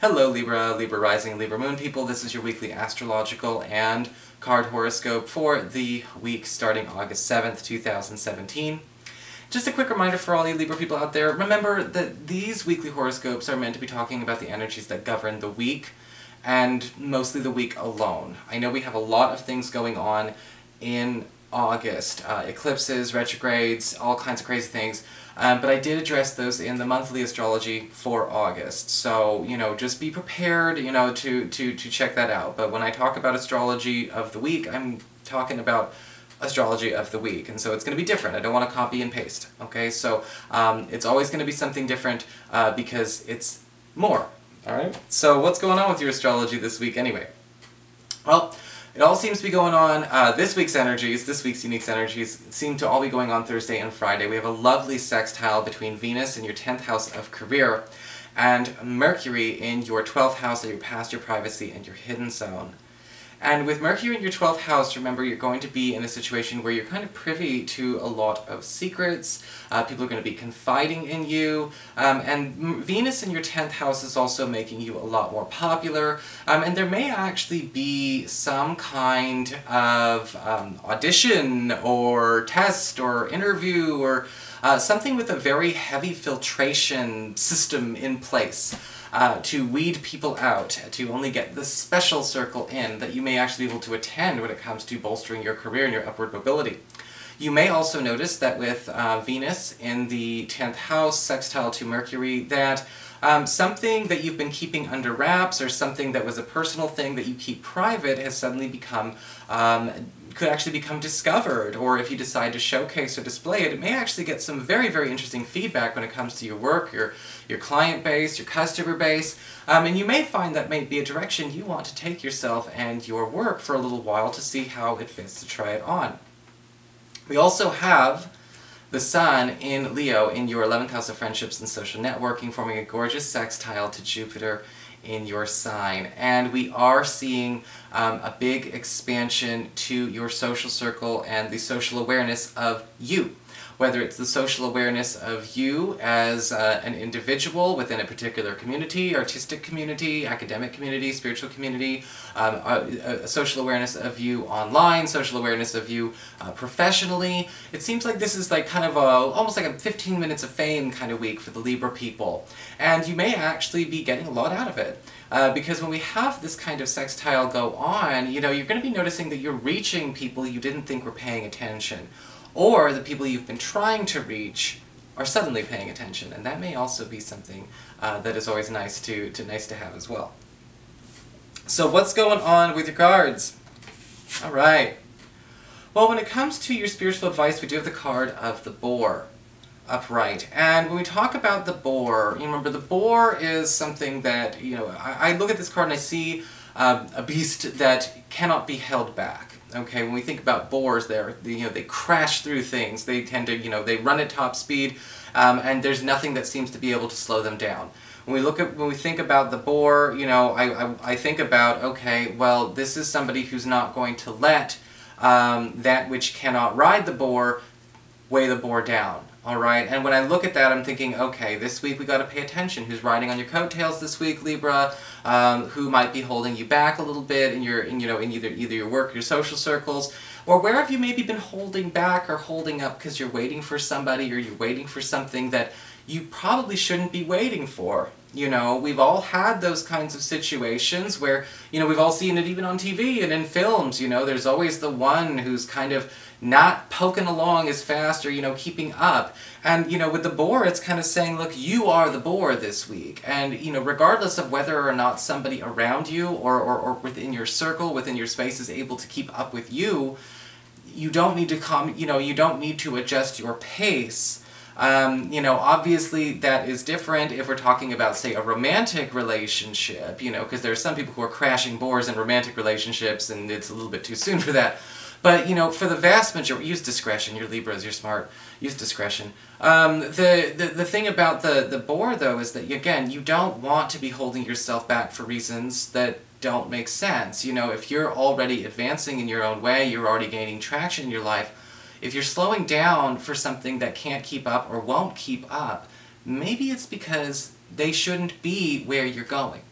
Hello Libra, Libra Rising, and Libra Moon people. This is your weekly astrological and card horoscope for the week starting August 7th, 2017. Just a quick reminder for all you Libra people out there, remember that these weekly horoscopes are meant to be talking about the energies that govern the week, and mostly the week alone. I know we have a lot of things going on in August, eclipses, retrogrades, all kinds of crazy things, but I did address those in the monthly astrology for August, so, just be prepared, to check that out. But when I talk about astrology of the week, I'm talking about astrology of the week, and so it's going to be different. I don't want to copy and paste, okay? So it's always going to be something different because it's more, alright? So what's going on with your astrology this week anyway? Well, it all seems to be going on, this week's unique energies, seem to all be going on Thursday and Friday. We have a lovely sextile between Venus in your 10th house of career and Mercury in your 12th house of your past, your privacy, and your hidden zone. And with Mercury in your 12th house, remember, you're going to be in a situation where you're kind of privy to a lot of secrets, people are going to be confiding in you, and Venus in your 10th house is also making you a lot more popular, and there may actually be some kind of audition or test or interview or something with a very heavy filtration system in place. To weed people out, to only get the special circle in that you may actually be able to attend when it comes to bolstering your career and your upward mobility. You may also notice that with Venus in the 10th house, sextile to Mercury, that something that you've been keeping under wraps or something that was a personal thing that you keep private has suddenly become could actually become discovered, or if you decide to showcase or display it, it may actually get some very, very interesting feedback when it comes to your work, your client base, your customer base, and you may find that may be a direction you want to take yourself and your work for a little while to see how it fits to try it on. We also have the Sun in Leo in your 11th house of friendships and social networking, forming a gorgeous sextile to Jupiter in your sign, and we are seeing a big expansion to your social circle and the social awareness of you. Whether it's the social awareness of you as an individual within a particular community, artistic community, academic community, spiritual community, a social awareness of you online, social awareness of you professionally. It seems like this is like kind of almost like a 15 minutes of fame kind of week for the Libra people. And you may actually be getting a lot out of it. Because when we have this kind of sextile go on, you're going to be noticing that you're reaching people you didn't think were paying attention. Or the people you've been trying to reach are suddenly paying attention, and that may also be something that is always nice to have as well. So what's going on with your cards? Alright. Well, when it comes to your spiritual advice, we do have the card of the boar upright. And when we talk about the boar, you remember the boar is something that, I look at this card and I see a beast that cannot be held back. Okay, when we think about boars, they crash through things. They tend to, they run at top speed, and there's nothing that seems to be able to slow them down. When we think about the boar, I think about, okay, well, this is somebody who's not going to let that which cannot ride the boar weigh the boar down. Alright, and when I look at that, I'm thinking, okay, this week we got to pay attention. Who's riding on your coattails this week, Libra? Who might be holding you back a little bit in either your work, your social circles, or where have you maybe been holding back or holding up because you're waiting for somebody or you're waiting for something that you probably shouldn't be waiting for. We've all had those kinds of situations where, we've all seen it even on TV and in films, there's always the one who's kind of not poking along as fast or, keeping up. And, with the boar, it's kind of saying, look, you are the boar this week. And, regardless of whether or not somebody around you or within your circle, within your space is able to keep up with you, you don't need to you don't need to adjust your pace. Obviously that is different if we're talking about, say, a romantic relationship, because there are some people who are crashing boars in romantic relationships and it's a little bit too soon for that. But, for the vast majority, use discretion. You're Libras, you're smart. Use discretion. The thing about the boar, though, is that, again, you don't want to be holding yourself back for reasons that don't make sense. If you're already advancing in your own way, you're already gaining traction in your life, if you're slowing down for something that can't keep up or won't keep up, maybe it's because they shouldn't be where you're going.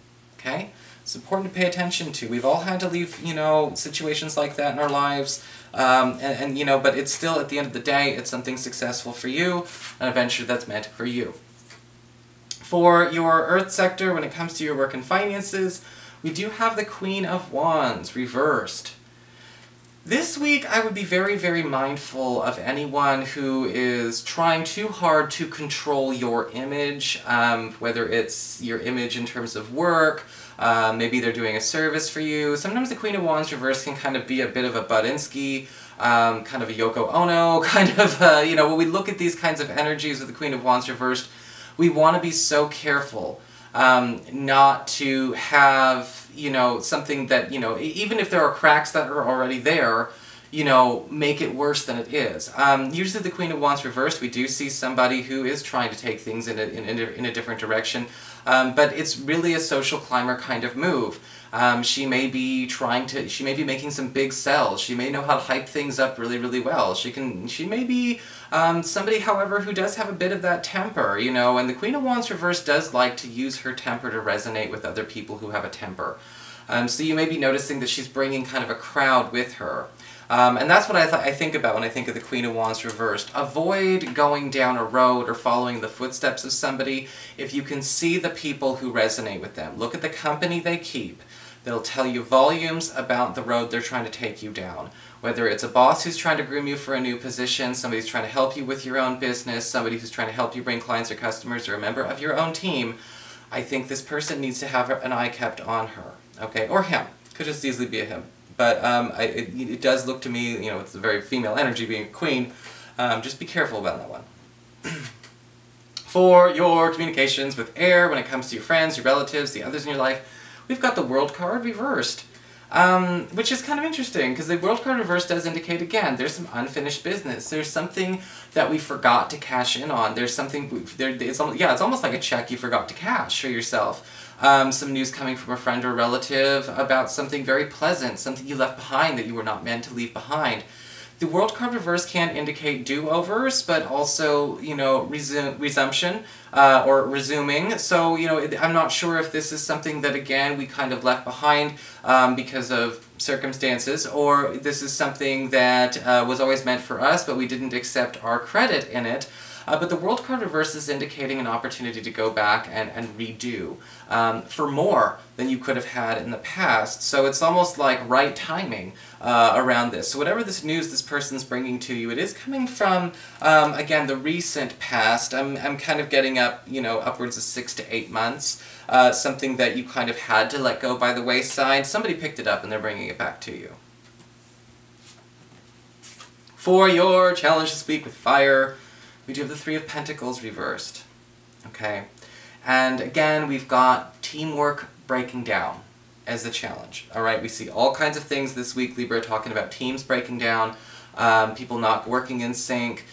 Okay? It's important to pay attention to. We've all had to leave, you know, situations like that in our lives, you know, but it's still, at the end of the day, it's something successful for you, an adventure that's meant for you. For your Earth sector, when it comes to your work and finances, we do have the Queen of Wands reversed. This week, I would be very, very mindful of anyone who is trying too hard to control your image, whether it's your image in terms of work, maybe they're doing a service for you. Sometimes the Queen of Wands reverse can kind of be a bit of a Budinsky, kind of a Yoko Ono, kind of, you know, when we look at these kinds of energies with the Queen of Wands reversed, we want to be so careful not to have, you know, something that, you know, even if there are cracks that are already there, you know, make it worse than it is. Usually the Queen of Wands reversed, we do see somebody who is trying to take things in a different direction, but it's really a social climber kind of move. She may be making some big sells. She may know how to hype things up really, really well. She may be somebody, however, who does have a bit of that temper, you know, and the Queen of Wands reversed does like to use her temper to resonate with other people who have a temper. So you may be noticing that she's bringing kind of a crowd with her. And that's what I think about when I think of the Queen of Wands reversed. Avoid going down a road or following the footsteps of somebody if you can see the people who resonate with them. Look at the company they keep. They'll tell you volumes about the road they're trying to take you down. Whether it's a boss who's trying to groom you for a new position, somebody who's trying to help you with your own business, somebody who's trying to help you bring clients or customers, or a member of your own team, I think this person needs to have an eye kept on her. Okay? Or him. Could just easily be a him. But it does look to me, you know, it's a very female energy being a queen. Just be careful about that one. For your communications with air, when it comes to your friends, your relatives, the others in your life, we've got the World card reversed. Which is kind of interesting, because the World card reversed does indicate, again, there's some unfinished business. There's something that we forgot to cash in on. There's something, it's almost like a check you forgot to cash for yourself. Some news coming from a friend or relative about something very pleasant, something you left behind that you were not meant to leave behind. The World card reverse can indicate do-overs, but also, you know, resumption, or resuming. So, you know, I'm not sure if this is something that, again, we kind of left behind because of circumstances, or this is something that was always meant for us, but we didn't accept our credit in it. But the World card reverse is indicating an opportunity to go back and redo for more than you could have had in the past. So it's almost like right timing around this. So whatever this news this person's bringing to you, it is coming from, again, the recent past. I'm kind of getting up, you know, upwards of 6 to 8 months. Something that you kind of had to let go by the wayside. Somebody picked it up and they're bringing it back to you. For your challenge this week with fire, we do have the Three of Pentacles reversed, okay? And again, we've got teamwork breaking down as the challenge, all right? We see all kinds of things this week, Libra, talking about teams breaking down, people not working in sync,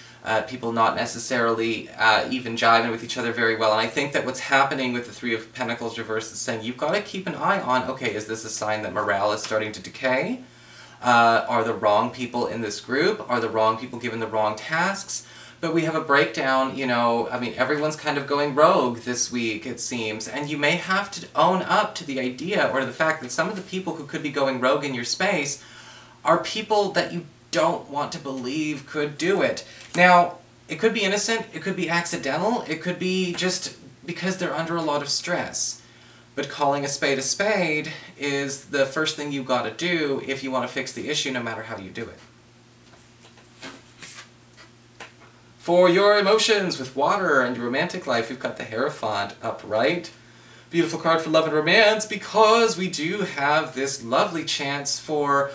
people not necessarily even jiving with each other very well. And I think that what's happening with the Three of Pentacles reversed is saying you've got to keep an eye on, okay, is this a sign that morale is starting to decay? Are the wrong people in this group? Are the wrong people given the wrong tasks? But we have a breakdown, you know, I mean, everyone's kind of going rogue this week, it seems, and you may have to own up to the idea or the fact that some of the people who could be going rogue in your space are people that you don't want to believe could do it. Now, it could be innocent, it could be accidental, it could be just because they're under a lot of stress. But calling a spade is the first thing you've got to do if you want to fix the issue, no matter how you do it. For your emotions with water and your romantic life, we've got the Hierophant upright. Beautiful card for love and romance, because we do have this lovely chance for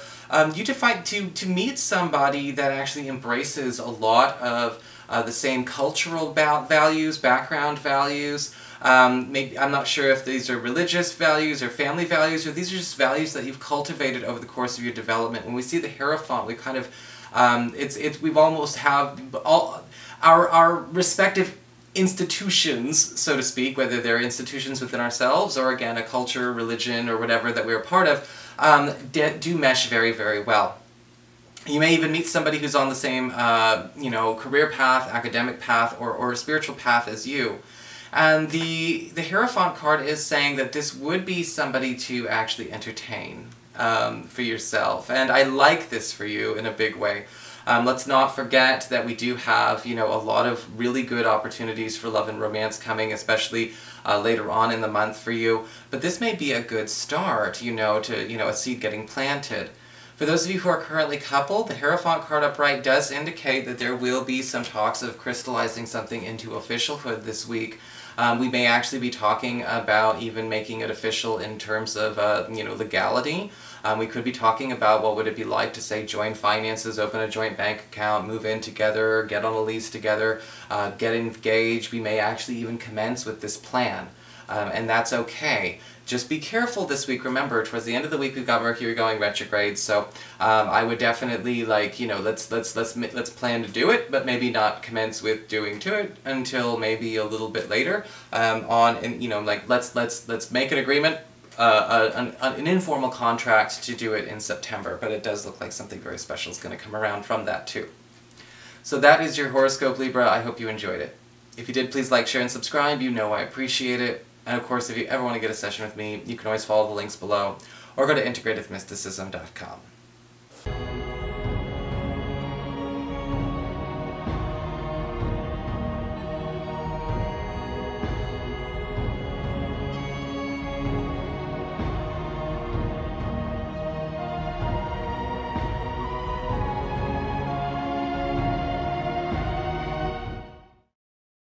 you to meet somebody that actually embraces a lot of the same cultural values, background values. Maybe, I'm not sure if these are religious values or family values, or these are just values that you've cultivated over the course of your development. When we see the Hierophant, we kind of, we've almost have all our respective institutions, so to speak, whether they're institutions within ourselves or, again, a culture, religion, or whatever that we're a part of, do mesh very, very well. You may even meet somebody who's on the same, you know, career path, academic path, or spiritual path as you. And the Hierophant card is saying that this would be somebody to actually entertain for yourself. And I like this for you in a big way. Let's not forget that we do have, you know, a lot of really good opportunities for love and romance coming, especially later on in the month for you. But this may be a good start, you know, to, you know, a seed getting planted. For those of you who are currently coupled, the Hierophant card upright does indicate that there will be some talks of crystallizing something into officialhood this week. We may actually be talking about even making it official in terms of, you know, legality. We could be talking about what would it be like to, say, join finances, open a joint bank account, move in together, get on a lease together, get engaged. We may actually even commence with this plan, and that's okay. Just be careful this week. Remember, towards the end of the week we've got Mercury going retrograde, so I would definitely, like, you know, let's plan to do it, but maybe not commence with doing to it until maybe a little bit later. You know, like let's make an agreement, an informal contract to do it in September. But it does look like something very special is going to come around from that too. So that is your horoscope, Libra. I hope you enjoyed it. If you did, please like, share, and subscribe. You know I appreciate it. And of course, if you ever want to get a session with me, you can always follow the links below, or go to integrativemysticism.com.